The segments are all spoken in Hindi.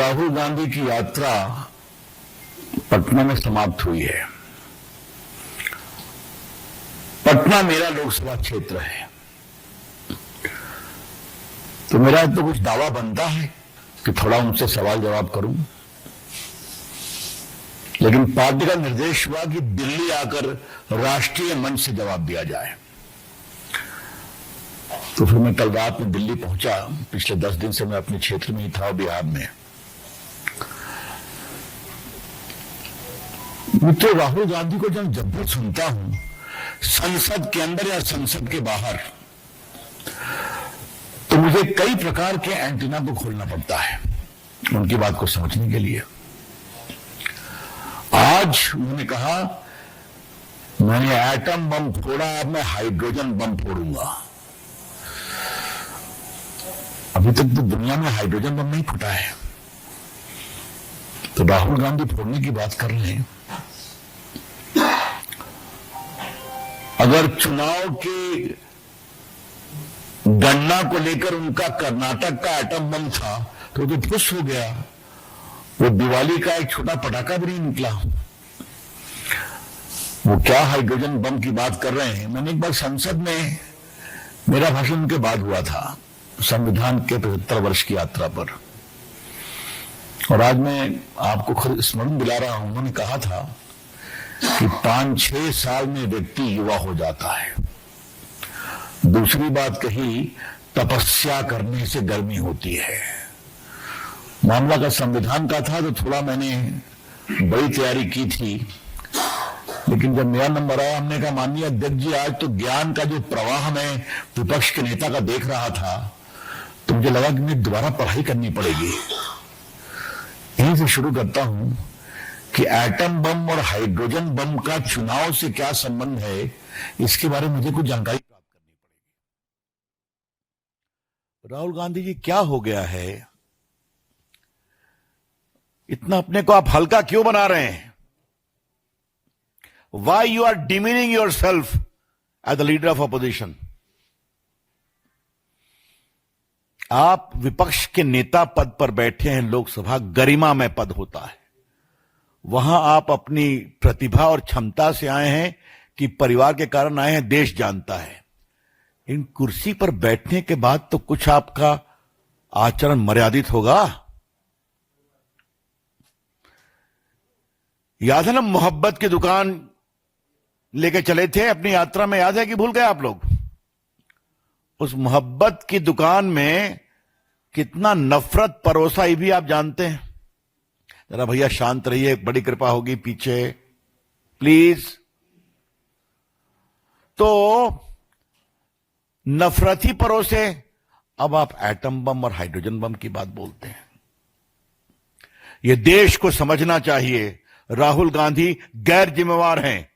राहुल गांधी की यात्रा पटना में समाप्त हुई है। पटना मेरा लोकसभा क्षेत्र है, तो मेरा तो कुछ दावा बनता है कि थोड़ा उनसे सवाल जवाब करूं, लेकिन पार्टी का निर्देश हुआ कि दिल्ली आकर राष्ट्रीय मंच से जवाब दिया जाए। तो फिर मैं कल रात में दिल्ली पहुंचा। पिछले 10 दिन से मैं अपने क्षेत्र में ही था, बिहार में। मित्र, राहुल गांधी को जब भी सुनता हूं, संसद के अंदर या संसद के बाहर, तो मुझे कई प्रकार के एंटीना को खोलना पड़ता है उनकी बात को समझने के लिए। आज उन्होंने कहा, मैंने एटम बम फोड़ा, अब मैं हाइड्रोजन बम फोड़ूंगा। अभी तक तो दुनिया में हाइड्रोजन बम नहीं फूटा है, तो राहुल गांधी फोड़ने की बात कर रहे हैं। अगर चुनाव के गणना को लेकर उनका कर्नाटक का एटम बम था तो खुश हो गया। वो दिवाली का एक छोटा पटाखा भी नहीं निकला। वो क्या हाइड्रोजन बम की बात कर रहे हैं। मैंने एक बार संसद में, मेरा भाषण उनके बाद हुआ था, संविधान के 75 वर्ष की यात्रा पर, और आज मैं आपको खुद स्मरण दिला रहा हूं। उन्होंने कहा था कि 5-6 साल में व्यक्ति युवा हो जाता है। दूसरी बात कही, तपस्या करने से गर्मी होती है। मामला का संविधान का था तो थोड़ा मैंने बड़ी तैयारी की थी, लेकिन जब मेरा नंबर आया, हमने कहा, माननीय अध्यक्ष जी, आज तो ज्ञान का जो प्रवाह मैं विपक्ष के नेता का देख रहा था, तो मुझे लगा कि मुझे दोबारा पढ़ाई करनी पड़ेगी। यहीं से शुरू करता हूं कि एटम बम और हाइड्रोजन बम का चुनाव से क्या संबंध है, इसके बारे में मुझे कुछ जानकारी प्राप्त करनी पड़ेगी। राहुल गांधी जी, क्या हो गया है? इतना अपने को आप हल्का क्यों बना रहे हैं? Why you are demeaning yourself as the leader of opposition? आप विपक्ष के नेता पद पर बैठे हैं। लोकसभा गरिमा में पद होता है। वहां आप अपनी प्रतिभा और क्षमता से आए हैं कि परिवार के कारण आए हैं, देश जानता है। इन कुर्सी पर बैठने के बाद तो कुछ आपका आचरण मर्यादित होगा। याद है ना, मोहब्बत की दुकान लेके चले थे अपनी यात्रा में, याद है कि भूल गए आप लोग? उस मोहब्बत की दुकान में कितना नफरत परोसा, ये भी आप जानते हैं। जरा भैया शांत रहिए, बड़ी कृपा होगी पीछे, प्लीज। तो नफरत ही परोसे, अब आप एटम बम और हाइड्रोजन बम की बात बोलते हैं। यह देश को समझना चाहिए, राहुल गांधी गैर जिम्मेवार हैं।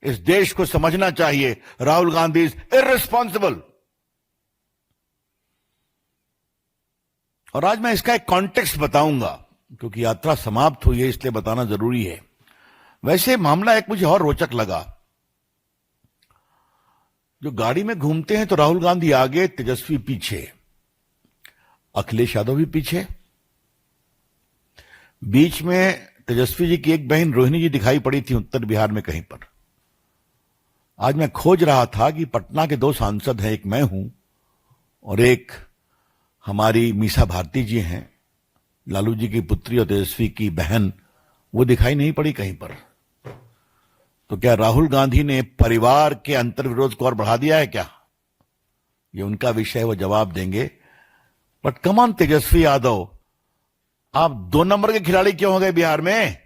इस देश को समझना चाहिए, राहुल गांधी इज इररिस्पॉन्सिबल। और आज मैं इसका एक कॉन्टेक्स्ट बताऊंगा, क्योंकि यात्रा समाप्त हुई है, इसलिए बताना जरूरी है। वैसे मामला एक मुझे और रोचक लगा। जो गाड़ी में घूमते हैं तो राहुल गांधी आगे, तेजस्वी पीछे, अखिलेश यादव भी पीछे। बीच में तेजस्वी जी की एक बहन रोहिणी जी दिखाई पड़ी थी उत्तर बिहार में कहीं पर। आज मैं खोज रहा था कि पटना के 2 सांसद हैं, एक मैं हूं और एक हमारी मीसा भारती जी हैं, लालू जी की पुत्री और तेजस्वी की बहन। वो दिखाई नहीं पड़ी कहीं पर। तो क्या राहुल गांधी ने परिवार के अंतर्विरोध को और बढ़ा दिया है क्या? ये उनका विषय, वो जवाब देंगे। But come on Tejashwi Yadav, आप 2 नंबर के खिलाड़ी क्यों हो गए बिहार में?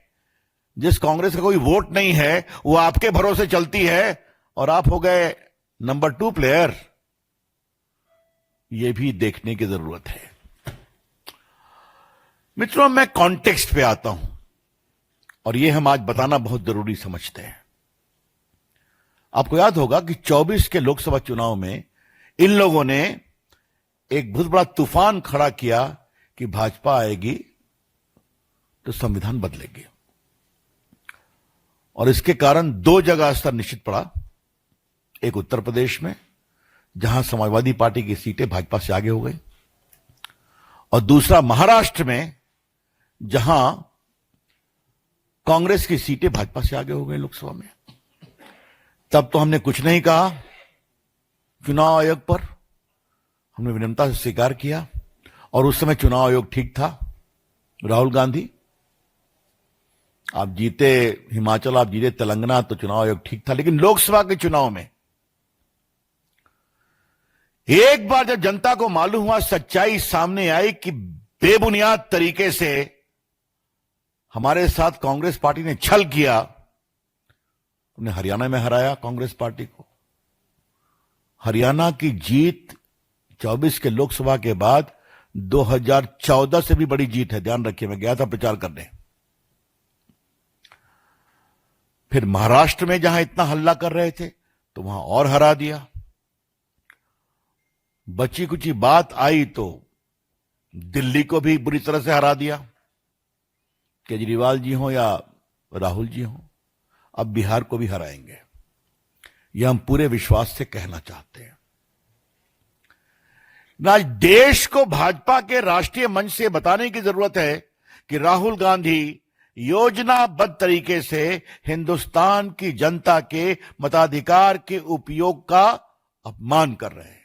जिस कांग्रेस का कोई वोट नहीं है वो आपके भरोसे चलती है, और आप हो गए नंबर 2 प्लेयर। यह भी देखने की जरूरत है। मित्रों, मैं कॉन्टेक्स्ट पे आता हूं, और यह हम आज बताना बहुत जरूरी समझते हैं। आपको याद होगा कि 24 के लोकसभा चुनाव में इन लोगों ने एक बहुत बड़ा तूफान खड़ा किया कि भाजपा आएगी तो संविधान बदलेगी, और इसके कारण 2 जगह असर निश्चित पड़ा। एक उत्तर प्रदेश में, जहां समाजवादी पार्टी की सीटें भाजपा से आगे हो गई, और दूसरा महाराष्ट्र में, जहां कांग्रेस की सीटें भाजपा से आगे हो गई लोकसभा में। तब तो हमने कुछ नहीं कहा चुनाव आयोग पर, हमने विनम्रता से स्वीकार किया, और उस समय चुनाव आयोग ठीक था। राहुल गांधी, आप जीते हिमाचल, आप जीते तेलंगाना, तो चुनाव आयोग ठीक था, लेकिन लोकसभा के चुनाव में एक बार जब जनता को मालूम हुआ, सच्चाई सामने आई कि बेबुनियाद तरीके से हमारे साथ कांग्रेस पार्टी ने छल किया, उन्हें हरियाणा में हराया कांग्रेस पार्टी को। हरियाणा की जीत 24 के लोकसभा के बाद 2014 से भी बड़ी जीत है, ध्यान रखिए, मैं गया था प्रचार करने। फिर महाराष्ट्र में जहां इतना हल्ला कर रहे थे तो वहां और हरा दिया। बची कुची बात आई तो दिल्ली को भी बुरी तरह से हरा दिया, केजरीवाल जी हो या राहुल जी हो। अब बिहार को भी हराएंगे, यह हम पूरे विश्वास से कहना चाहते हैं। आज देश को भाजपा के राष्ट्रीय मंच से बताने की जरूरत है कि राहुल गांधी योजनाबद्ध तरीके से हिंदुस्तान की जनता के मताधिकार के उपयोग का अपमान कर रहे हैं।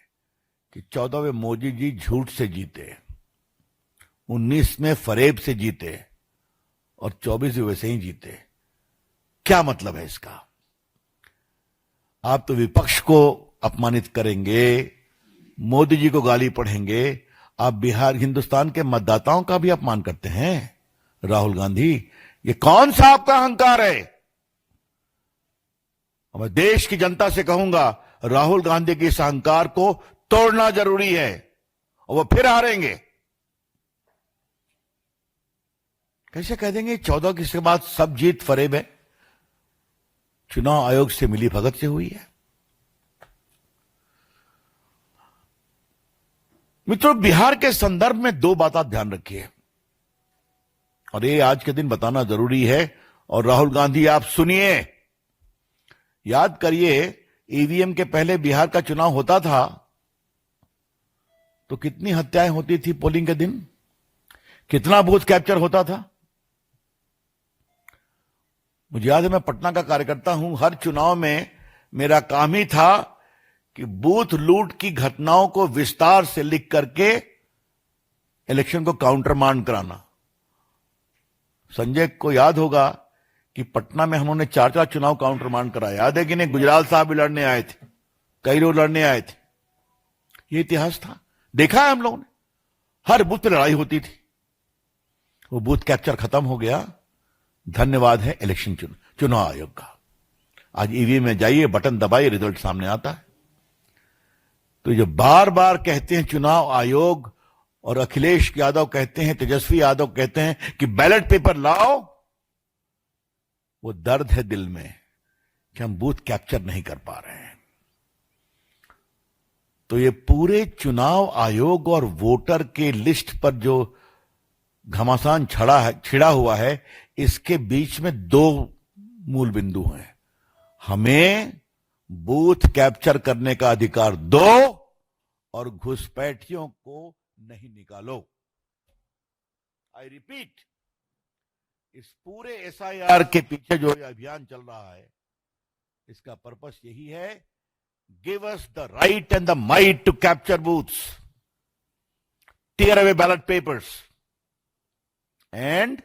कि 14 में मोदी जी झूठ से जीते, 19 में फरेब से जीते, और 24 में वैसे ही जीते। क्या मतलब है इसका? आप तो विपक्ष को अपमानित करेंगे, मोदी जी को गाली पढ़ेंगे, आप बिहार हिंदुस्तान के मतदाताओं का भी अपमान करते हैं। राहुल गांधी, ये कौन सा आपका अहंकार है? मैं देश की जनता से कहूंगा, राहुल गांधी के इस अहंकार को तोड़ना जरूरी है, और वो फिर हारेंगे। कैसे कह देंगे 14 के बाद सब जीत फरेब है? चुनाव आयोग से मिली भगत से हुई है। मित्रों, बिहार के संदर्भ में दो बात आप ध्यान रखिए, और ये आज के दिन बताना जरूरी है। और राहुल गांधी, आप सुनिए, याद करिए, ईवीएम के पहले बिहार का चुनाव होता था तो कितनी हत्याएं होती थी पोलिंग के दिन, कितना बूथ कैप्चर होता था। मुझे याद है, मैं पटना का कार्यकर्ता हूं, हर चुनाव में मेरा काम ही था कि बूथ लूट की घटनाओं को विस्तार से लिख करके इलेक्शन को काउंटर मांड कराना। संजय को याद होगा कि पटना में हमने 4 चुनाव काउंटर मांड कराया, याद है कि नहीं? गुजराल साहब भी लड़ने आए थे, कई लोग लड़ने आए थे। ये इतिहास था, देखा है हम लोगों ने, हर बूथ पे लड़ाई होती थी। वो बूथ कैप्चर खत्म हो गया, धन्यवाद है इलेक्शन चुनाव आयोग का। आज ईवीएम में जाइए, बटन दबाइए, रिजल्ट सामने आता है। तो जो बार बार कहते हैं चुनाव आयोग, और अखिलेश यादव कहते हैं, तेजस्वी यादव कहते हैं कि बैलेट पेपर लाओ, वो दर्द है दिल में कि हम बूथ कैप्चर नहीं कर पा रहे हैं। तो ये पूरे चुनाव आयोग और वोटर के लिस्ट पर जो घमासान छिड़ा हुआ है, इसके बीच में दो मूल बिंदु हैं। हमें बूथ कैप्चर करने का अधिकार दो, और घुसपैठियों को नहीं निकालो। आई रिपीट, इस पूरे एसआईआर के पीछे जो अभियान चल रहा है, इसका पर्पस यही है, give us the right and the might to capture booths, tear away ballot papers, and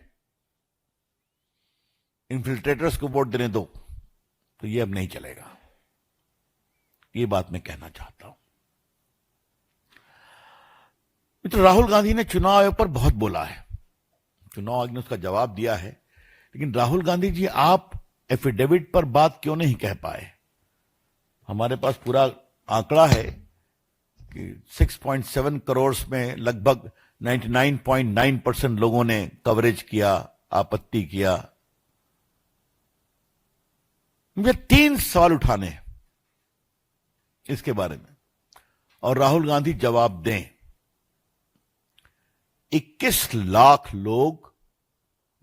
infiltrators को वोट देने दो। तो ये अब नहीं चलेगा, ये बात मैं कहना चाहता हूं। मित्र, राहुल गांधी ने चुनाव आयोग पर बहुत बोला है, चुनाव आयोग ने उसका जवाब दिया है, लेकिन राहुल गांधी जी, आप एफिडेविट पर बात क्यों नहीं कह पाए? हमारे पास पूरा आंकड़ा है कि 6.7 करोड़ में लगभग 99.9% लोगों ने कवरेज किया, आपत्ति किया। मुझे 3 सवाल उठाने हैं इसके बारे में, और राहुल गांधी जवाब दें। 21 लाख लोग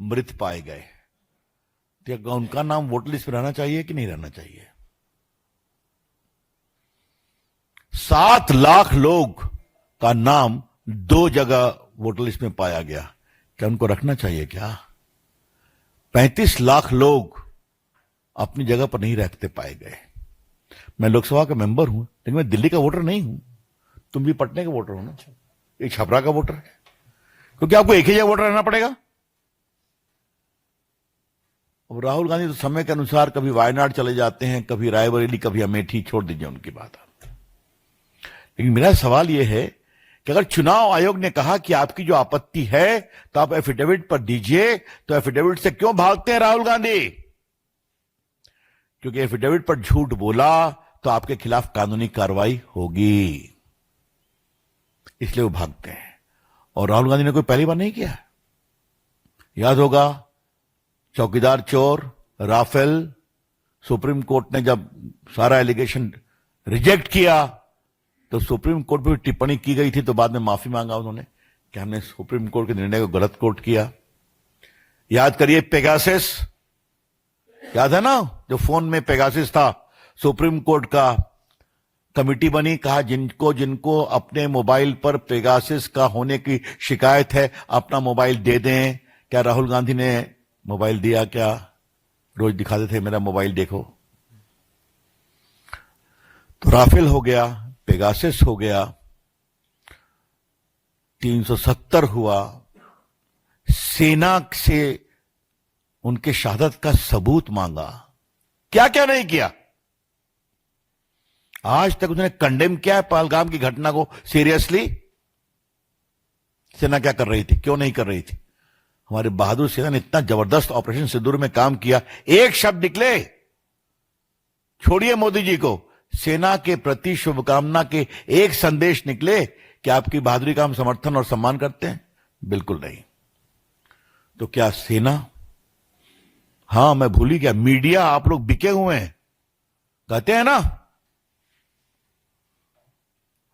मृत पाए गए, तो उनका नाम वोटर लिस्ट में रहना चाहिए कि नहीं रहना चाहिए? 7 लाख लोग का नाम 2 जगह वोटर लिस्ट में पाया गया, क्या उनको रखना चाहिए क्या? 35 लाख लोग अपनी जगह पर नहीं रहते पाए गए। मैं लोकसभा का मेंबर हूं, लेकिन मैं दिल्ली का वोटर नहीं हूं। तुम भी पटने का वोटर हो ना, एक छपरा का वोटर है, क्योंकि आपको एक ही जगह वोटर रहना पड़ेगा। अब राहुल गांधी तो समय के अनुसार कभी वायनाड चले जाते हैं, कभी रायबरेली, कभी अमेठी, छोड़ दीजिए उनकी बात। लेकिन मेरा सवाल यह है कि अगर चुनाव आयोग ने कहा कि आपकी जो आपत्ति है तो आप एफिडेविट पर दीजिए, तो एफिडेविट से क्यों भागते हैं राहुल गांधी? क्योंकि एफिडेविट पर झूठ बोला तो आपके खिलाफ कानूनी कार्रवाई होगी, इसलिए वो भागते हैं। और राहुल गांधी ने कोई पहली बार नहीं किया। याद होगा, चौकीदार चोर, राफेल, सुप्रीम कोर्ट ने जब सारा एलिगेशन रिजेक्ट किया तो सुप्रीम कोर्ट पर टिप्पणी की गई थी, तो बाद में माफी मांगा उन्होंने कि हमने सुप्रीम कोर्ट के निर्णय को गलत कोर्ट किया। याद करिए पेगासस, याद है ना, जो फोन में पेगासस था, सुप्रीम कोर्ट का कमिटी बनी, कहा जिनको जिनको अपने मोबाइल पर पेगासस का होने की शिकायत है अपना मोबाइल दे दें। क्या राहुल गांधी ने मोबाइल दिया? क्या रोज दिखाते थे मेरा मोबाइल देखो? तो राफेल हो गया, पेगासस हो गया, 370 हुआ, सेना से उनके शहादत का सबूत मांगा, क्या क्या नहीं किया। आज तक उसने कंडेम किया है पहलगाम की घटना को सीरियसली? सेना क्या कर रही थी, क्यों नहीं कर रही थी? हमारे बहादुर सेना ने इतना जबरदस्त ऑपरेशन सिंदूर में काम किया, एक शब्द निकले, छोड़िए मोदी जी को, सेना के प्रति शुभकामना के एक संदेश निकले कि आपकी बहादुरी का हम समर्थन और सम्मान करते हैं? बिल्कुल नहीं। तो क्या सेना, हां मैं भूल ही गया, मीडिया, आप लोग बिके हुए हैं, कहते हैं ना,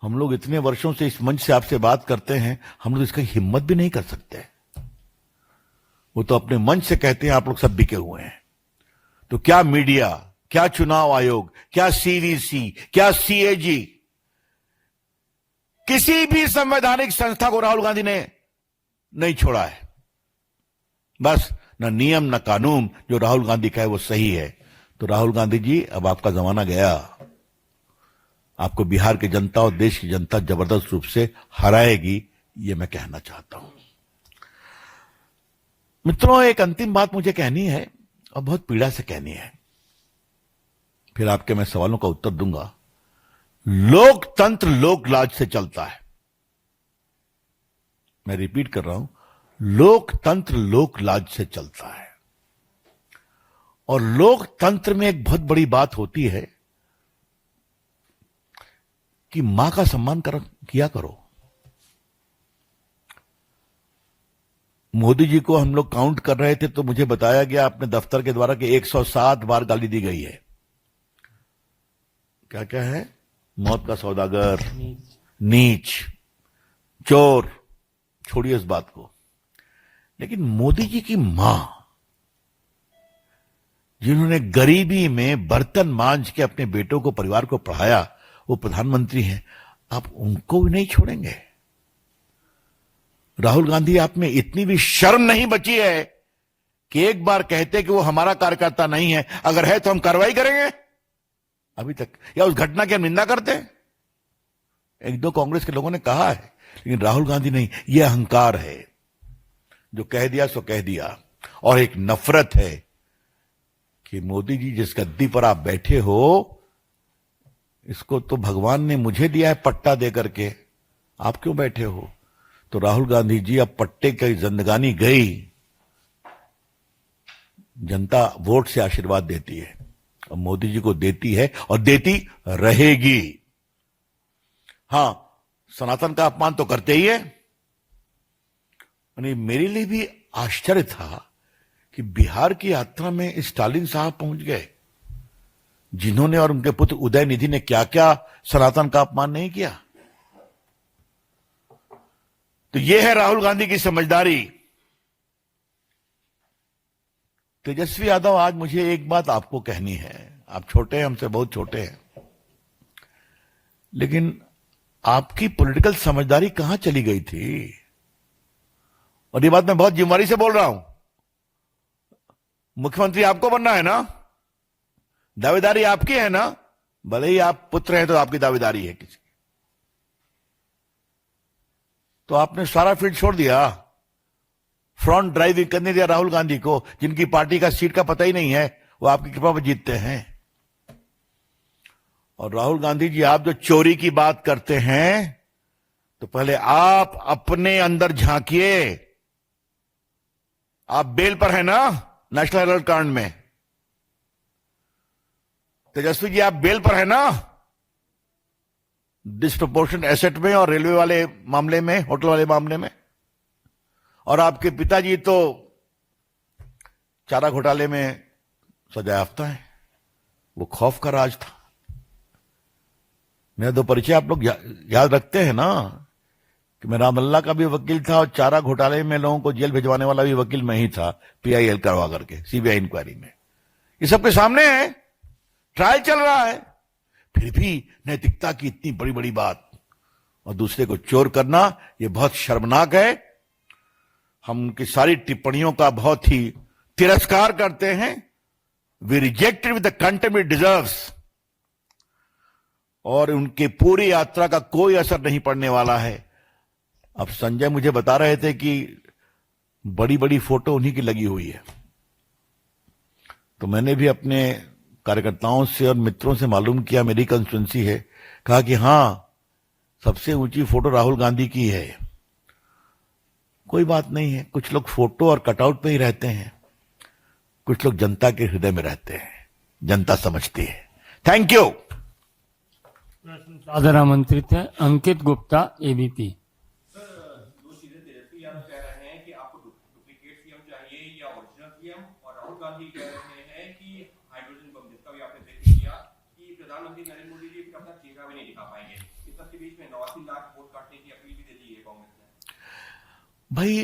हम लोग इतने वर्षों से इस मंच से आपसे बात करते हैं, हम लोग इसकी हिम्मत भी नहीं कर सकते। वो तो अपने मंच से कहते हैं आप लोग सब बिके हुए हैं। तो क्या मीडिया, क्या चुनाव आयोग, क्या सीवीसी, क्या सीएजी, किसी भी संवैधानिक संस्था को राहुल गांधी ने नहीं छोड़ा है। बस न नियम न कानून, जो राहुल गांधी का है वो सही है। तो राहुल गांधी जी, अब आपका जमाना गया। आपको बिहार की जनता और देश की जनता जबरदस्त रूप से हराएगी, ये मैं कहना चाहता हूं। मित्रों, एक अंतिम बात मुझे कहनी है और बहुत पीड़ा से कहनी है, फिर आपके मैं सवालों का उत्तर दूंगा। लोकतंत्र लोकलाज से चलता है। मैं रिपीट कर रहा हूं, लोकतंत्र लोकलाज से चलता है। और लोकतंत्र में एक बहुत बड़ी बात होती है कि मां का सम्मान किया करो। मोदी जी को हम लोग काउंट कर रहे थे तो मुझे बताया गया अपने दफ्तर के द्वारा कि 107 बार गाली दी गई है। क्या क्या है? मौत का सौदागर, नीच, चोर, छोड़िए इस बात को। लेकिन मोदी जी की मां, जिन्होंने गरीबी में बर्तन मांज के अपने बेटों को, परिवार को पढ़ाया, वो प्रधानमंत्री हैं, आप उनको भी नहीं छोड़ेंगे? राहुल गांधी, आप में इतनी भी शर्म नहीं बची है कि एक बार कहते कि वो हमारा कार्यकर्ता नहीं है, अगर है तो हम कार्रवाई करेंगे? अभी तक, या उस घटना की हम निंदा करते हैं? एक दो कांग्रेस के लोगों ने कहा है, लेकिन राहुल गांधी नहीं। यह अहंकार है, जो कह दिया सो कह दिया। और एक नफरत है कि मोदी जी जिस गद्दी पर आप बैठे हो, इसको तो भगवान ने मुझे दिया है पट्टा दे करके, आप क्यों बैठे हो? तो राहुल गांधी जी, अब पट्टे की जिंदगानी गई, जनता वोट से आशीर्वाद देती है और मोदी जी को देती है और देती रहेगी। हां, सनातन का अपमान तो करते ही है। मेरे लिए भी आश्चर्य था कि बिहार की यात्रा में स्टालिन साहब पहुंच गए, जिन्होंने और उनके पुत्र उदयनिधि ने क्या क्या सनातन का अपमान नहीं किया। तो यह है राहुल गांधी की समझदारी। तेजस्वी यादव, आज मुझे एक बात आपको कहनी है। आप छोटे हैं, हमसे बहुत छोटे हैं, लेकिन आपकी पॉलिटिकल समझदारी कहां चली गई थी? और ये बात मैं बहुत जिम्मेदारी से बोल रहा हूं। मुख्यमंत्री आपको बनना है ना, दावेदारी आपकी है ना, भले ही आप पुत्र हैं तो आपकी दावेदारी है किसी। तो आपने सारा फील्ड छोड़ दिया, फ्रंट ड्राइविंग करने दिया राहुल गांधी को, जिनकी पार्टी का सीट का पता ही नहीं है, वो आपकी कृपा पर जीतते हैं। और राहुल गांधी जी, आप जो चोरी की बात करते हैं, तो पहले आप अपने अंदर झांकिए। आप बेल पर है ना नेशनल हेराल्ड कांड में, तेजस्वी जी आप बेल पर है ना डिस्प्रपोर्शनेट एसेट में और रेलवे वाले मामले में, होटल वाले मामले में। और आपके पिताजी तो चारा घोटाले में सजा याफ्ता है। वो खौफ का राज था। मेरा दो परिचय आप लोग याद रखते हैं ना, कि मैं रामलला का भी वकील था और चारा घोटाले में लोगों को जेल भिजवाने वाला भी वकील मैं ही था, पीआईएल करवा करके सीबीआई इंक्वायरी में। ये सबके सामने है, ट्रायल चल रहा है, फिर भी नैतिकता की इतनी बड़ी बड़ी बात और दूसरे को चोर करना, यह बहुत शर्मनाक है। हम उनकी सारी टिप्पणियों का बहुत ही तिरस्कार करते हैं। We rejected with the contempt it deserves. और उनकी पूरी यात्रा का कोई असर नहीं पड़ने वाला है। अब संजय मुझे बता रहे थे कि बड़ी बड़ी फोटो उन्हीं की लगी हुई है, तो मैंने भी अपने कार्यकर्ताओं से और मित्रों से मालूम किया, मेरी कंस्टिट्यूंसी है, कहा कि हां सबसे ऊंची फोटो राहुल गांधी की है। कोई बात नहीं है, कुछ लोग फोटो और कटआउट पे ही रहते हैं, कुछ लोग जनता के हृदय में रहते हैं, जनता समझती है। Thank you. साधारण आमंत्रित है अंकित गुप्ता, एबीपी। दो चीजें तेजस्वी यादव कह रहे हैं कि आपको डुप्लीकेट सीएम चाहिए या ओरिजिनल सीएम, और राहुल गांधी कह रहे हैं कि हाइड्रोजन बम, जिसका भी आपने जिक्र किया कि प्रधानमंत्री नरेंद्र मोदी जी अपना चेहरा भी नहीं दिखा पाएंगे। इस सबके बीच में 89 लाख वोट काटने की अपील भी दे दी है कांग्रेस ने। भाई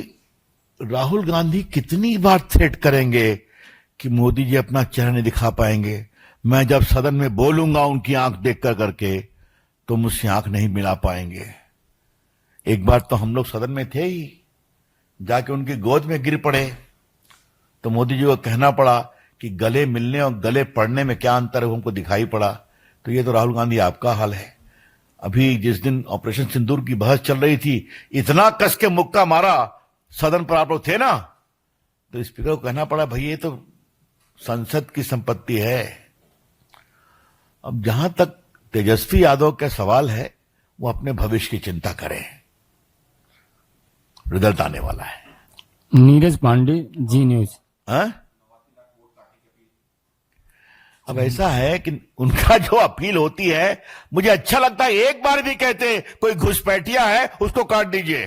राहुल गांधी कितनी बार थ्रेट करेंगे कि मोदी जी अपना चेहरा नहीं दिखा पाएंगे। मैं जब सदन में बोलूंगा उनकी आंख देख कर करके, तो मुझसे आंख नहीं मिला पाएंगे। एक बार तो हम लोग सदन में थे ही, जाके उनकी गोद में गिर पड़े, तो मोदी जी को कहना पड़ा कि गले मिलने और गले पड़ने में क्या अंतर है, वो हमको दिखाई पड़ा। तो ये तो राहुल गांधी आपका हाल है। अभी जिस दिन ऑपरेशन सिंदूर की बहस चल रही थी, इतना कस के मुक्का मारा, सदन पर आप लोग थे ना, तो स्पीकर को कहना पड़ा भाई ये तो संसद की संपत्ति है। अब जहां तक तेजस्वी यादव का सवाल है, वो अपने भविष्य की चिंता करें। रिजल्ट आने वाला है। नीरज पांडे, जी न्यूज। अब ऐसा है कि उनका जो अपील होती है, मुझे अच्छा लगता है, एक बार भी कहते कोई घुसपैठिया है उसको काट दीजिए।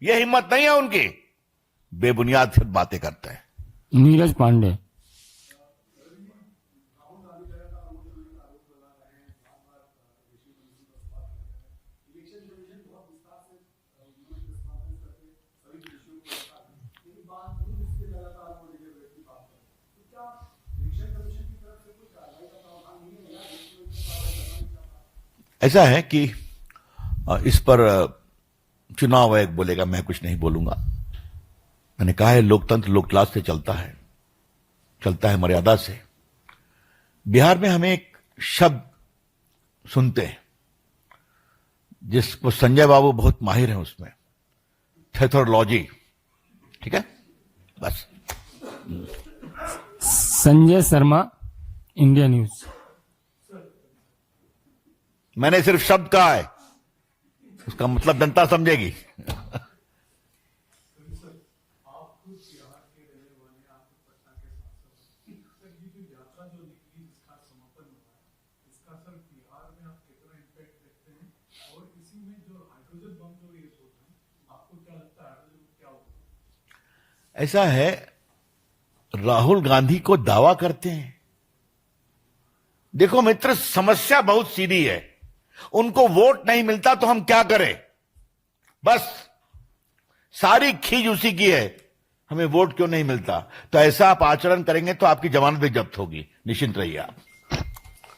ये हिम्मत नहीं है उनकी, बेबुनियाद फिर बातें करते हैं। नीरज पांडे। ऐसा है कि इस पर चुनाव आयोग बोलेगा, मैं कुछ नहीं बोलूंगा। मैंने कहा है लोकतंत्र लोकलाज से चलता है मर्यादा से। बिहार में हमें एक शब्द सुनते हैं जिसको संजय बाबू बहुत माहिर हैं उसमें, थेथोलॉजी। ठीक है, बस। Sanjay Sharma, India news. मैंने सिर्फ शब्द कहा है, उसका मतलब जनता समझेगी। ऐसा है, राहुल गांधी को दावा करते हैं। देखो मित्र, समस्या बहुत सीधी है। उनको वोट नहीं मिलता तो हम क्या करें? बस सारी खीज उसी की है, हमें वोट क्यों नहीं मिलता। तो ऐसा आप आचरण करेंगे तो आपकी जमानत भी जब्त होगी, निश्चिंत रहिए आप।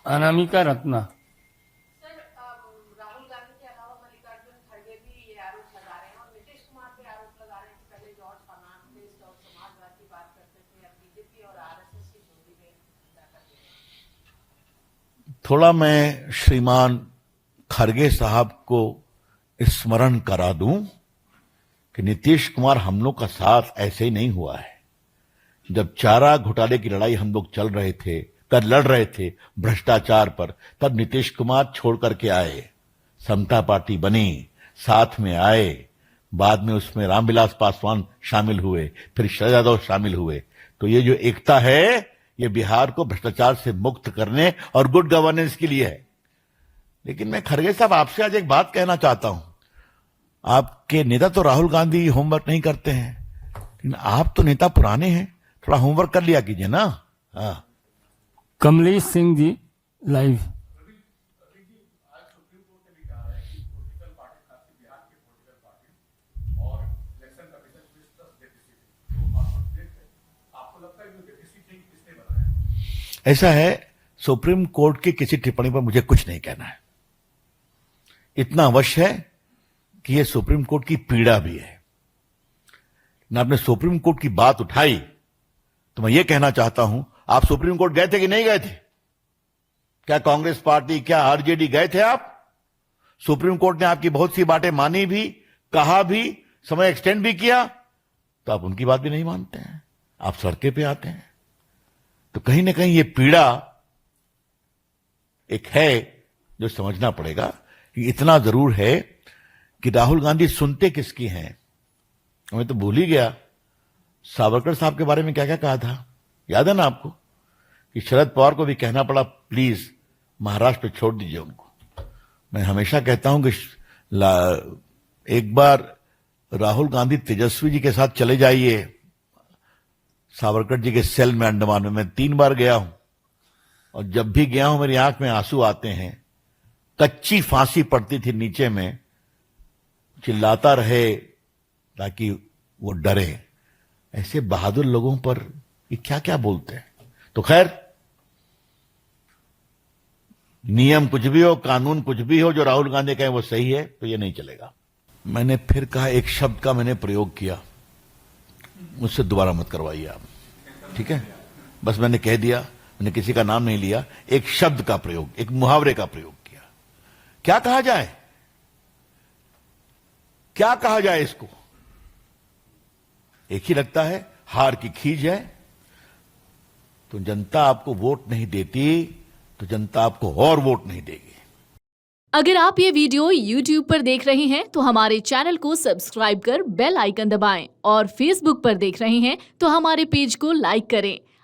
अनामिका रत्ना। सर, राहुल गांधी के अलावा मल्लिकार्जुन खड़गे भी ये आरोप लगा रहे हैं और नीतीश कुमार पे आरोप लगा रहे हैं कि पहले जॉर्ज थोड़ा मैं श्रीमान खरगे साहब को स्मरण करा दूं कि नीतीश कुमार हम लोग का साथ ऐसे ही नहीं हुआ है। जब चारा घोटाले की लड़ाई हम लोग लड़ रहे थे भ्रष्टाचार पर, तब नीतीश कुमार छोड़ करके आए, समता पार्टी बनी, साथ में आए, बाद में उसमें रामविलास पासवान शामिल हुए, फिर शरद यादव शामिल हुए। तो ये जो एकता है, ये बिहार को भ्रष्टाचार से मुक्त करने और गुड गवर्नेंस के लिए है। लेकिन मैं खरगे साहब आपसे आज एक बात कहना चाहता हूं। आपके नेता तो राहुल गांधी होमवर्क नहीं करते हैं, लेकिन आप तो नेता पुराने हैं, थोड़ा होमवर्क कर लिया कीजिए ना। हाँ, कमलेश सिंह जी लाइव। ऐसा है, सुप्रीम कोर्ट की किसी टिप्पणी पर मुझे कुछ नहीं कहना है। इतना अवश्य है कि यह सुप्रीम कोर्ट की पीड़ा भी है। ना आपने सुप्रीम कोर्ट की बात उठाई तो मैं यह कहना चाहता हूं, आप सुप्रीम कोर्ट गए थे कि नहीं गए थे? क्या कांग्रेस पार्टी, क्या आरजेडी गए थे आप? सुप्रीम कोर्ट ने आपकी बहुत सी बातें मानी भी, कहा भी, समय एक्सटेंड भी किया, तो आप उनकी बात भी नहीं मानते हैं, आप सड़के पे आते हैं। तो कहीं ना कहीं ये पीड़ा एक है जो समझना पड़ेगा। कि इतना जरूर है कि राहुल गांधी सुनते किसकी हैं। मैं तो भूल ही गया सावरकर साहब के बारे में क्या क्या कहा था, याद है ना आपको? कि शरद पवार को भी कहना पड़ा, प्लीज महाराष्ट्र पे छोड़ दीजिए उनको। मैं हमेशा कहता हूं कि एक बार राहुल गांधी तेजस्वी जी के साथ चले जाइए सावरकर जी के सेल में अंडमान में। मैं 3 बार गया हूं और जब भी गया हूं मेरी आंख में आंसू आते हैं। कच्ची फांसी पड़ती थी नीचे में, चिल्लाता रहे ताकि वो डरे। ऐसे बहादुर लोगों पर ये क्या क्या बोलते हैं। तो खैर, नियम कुछ भी हो, कानून कुछ भी हो, जो राहुल गांधी कहें वो सही है, तो ये नहीं चलेगा। मैंने फिर कहा, एक शब्द का मैंने प्रयोग किया, मुझसे दोबारा मत करवाइए आप, ठीक है? बस मैंने कह दिया, मैंने किसी का नाम नहीं लिया। एक शब्द का प्रयोग, एक मुहावरे का प्रयोग किया। क्या कहा जाए, क्या कहा जाए इसको? एक ही लगता है, हार की खींच है। तो जनता आपको वोट नहीं देती तो जनता आपको और वोट नहीं देगी। अगर आप ये वीडियो YouTube पर देख रहे हैं तो हमारे चैनल को सब्सक्राइब कर बेल आइकन दबाएं और Facebook पर देख रहे हैं तो हमारे पेज को लाइक करें।